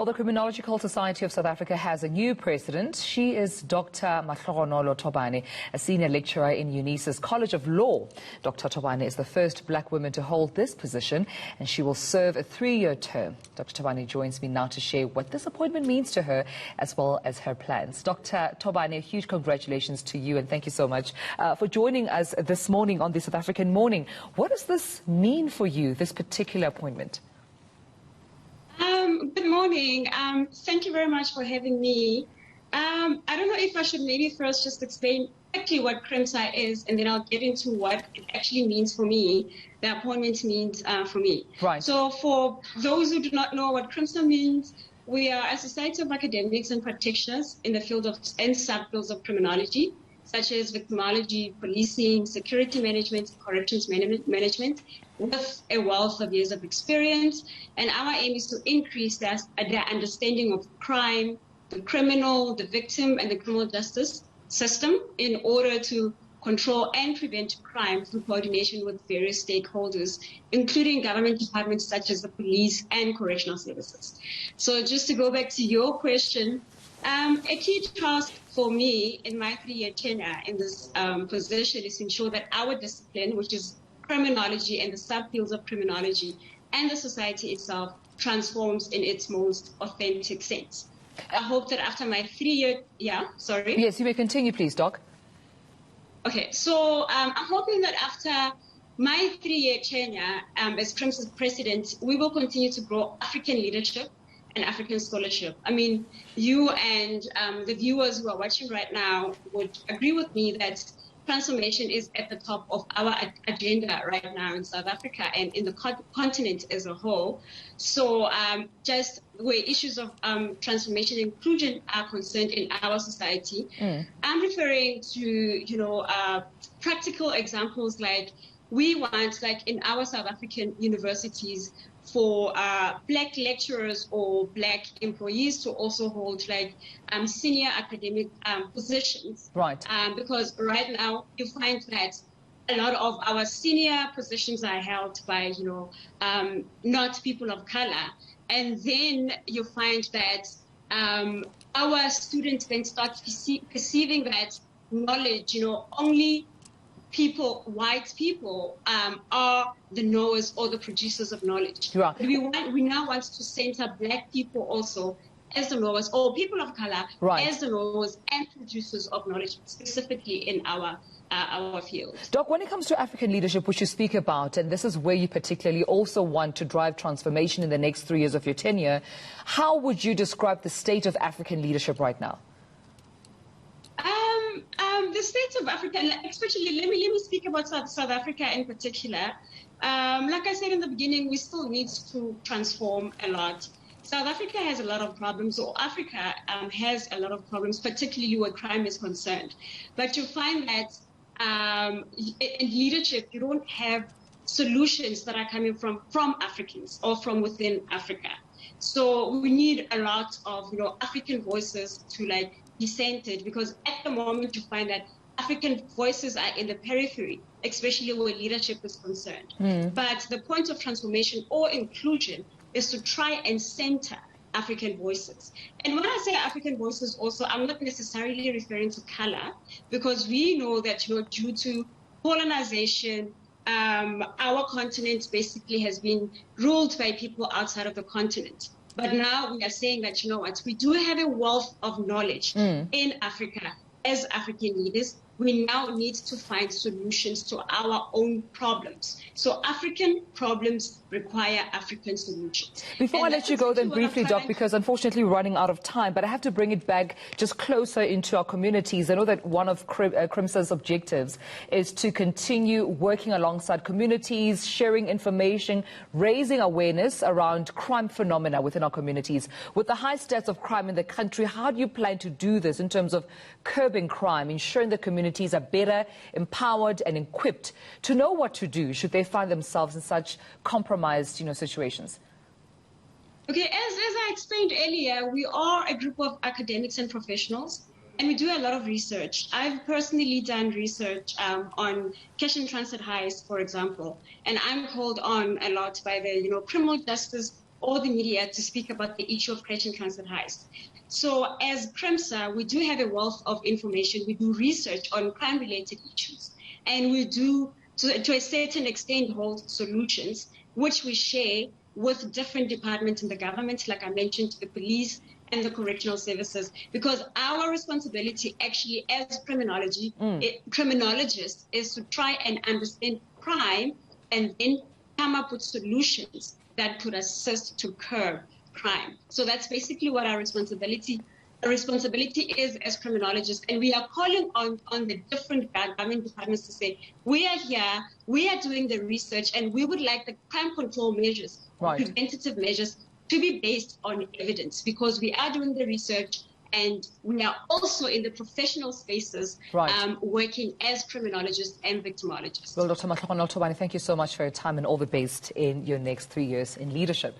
Well, the Criminological Society of South Africa has a new president. She is Dr. Mahlogonolo Thobane, a senior lecturer in UNISA's College of Law. Dr. Thobane is the first black woman to hold this position, and she will serve a 3-year term. Dr. Thobane joins me now to share what this appointment means to her, as well as her plans. Dr. Thobane, a huge congratulations to you, and thank you so much for joining us this morning on the South African Morning. What does this mean for you, this particular appointment? Good morning. Thank you very much for having me. I don't know if I should maybe first just explain exactly what CRIMSA is, and then I'll get into what it actually means for me, the appointment means for me. Right. So for those who do not know what CRIMSA means, we are a society of academics and practitioners in the field of and subfields of criminology, such as victimology, policing, security management, corrections management, with a wealth of years of experience. And our aim is to increase the understanding of crime, the criminal, the victim, and the criminal justice system in order to control and prevent crime through coordination with various stakeholders, including government departments such as the police and correctional services. So just to go back to your question, a key task for me in my 3-year tenure in this position is to ensure that our discipline, which is criminology and the subfields of criminology, and the society itself transforms in its most authentic sense. I hope that after my 3-year, Yes, you may continue, please, Doc. Okay, so I'm hoping that after my 3-year tenure as CRIMSA's president, we will continue to grow African leadership and African scholarship. I mean, you and the viewers who are watching right now would agree with me that transformation is at the top of our agenda right now in South Africa and in the continent as a whole. So just where issues of transformation and inclusion are concerned in our society, I'm referring to, practical examples like we want, like in our South African universities, for black lecturers or black employees to also hold like senior academic positions. Right. Because right now you find that a lot of our senior positions are held by, not people of color. And then you find that our students then start perceiving that knowledge, only white people are the knowers or the producers of knowledge. Right. We now want to center black people also as the knowers, or people of color as the knowers and producers of knowledge, specifically in our field. Doc, when it comes to African leadership, which you speak about, and this is where you particularly also want to drive transformation in the next 3 years of your tenure, how would you describe the state of African leadership right now? The state of Africa, especially, let me speak about South Africa in particular. Like I said in the beginning, we still need to transform a lot. South Africa has a lot of problems, or Africa has a lot of problems, particularly where crime is concerned. But you find that in leadership, you don't have solutions that are coming from Africans or from within Africa. So we need a lot of African voices to be centered, because at the moment you find that African voices are in the periphery, especially where leadership is concerned. But the point of transformation or inclusion is to try and center African voices. And when I say African voices also, I'm not necessarily referring to color, because we know that due to colonization, our continent basically has been ruled by people outside of the continent. But now we are saying that, we do have a wealth of knowledge in Africa as African leaders. We now need to find solutions to our own problems. So African problems require African solutions. Before I let you go then briefly, Doc, because unfortunately we're running out of time, but I have to bring it back just closer into our communities. I know that one of CRIMSA's objectives is to continue working alongside communities, sharing information, raising awareness around crime phenomena within our communities. With the high stats of crime in the country, how do you plan to do this in terms of curbing crime, ensuring the communities are better empowered and equipped to know what to do should they find themselves in such compromised situations? Okay, as I explained earlier, we are a group of academics and professionals, and we do a lot of research. I've personally done research on cash and transit heist, for example, and I'm called on a lot by the criminal justice or the media to speak about the issue of crash and transit heist. So as CRIMSA, we do have a wealth of information. We do research on crime-related issues, and we do, to a certain extent, hold solutions, which we share with different departments in the government, like I mentioned, the police and the correctional services, because our responsibility actually as criminologists is to try and understand crime and then come up with solutions that could assist to curb crime. So that's basically what our responsibility is as criminologists. And we are calling on the different government departments to say, we are here, we are doing the research, and we would like the crime control measures, preventative measures, to be based on evidence, because we are doing the research and we are also in the professional spaces working as criminologists and victimologists. Well, Dr. Mahlogonolo Thobane, thank you so much for your time and all the best in your next 3 years in leadership.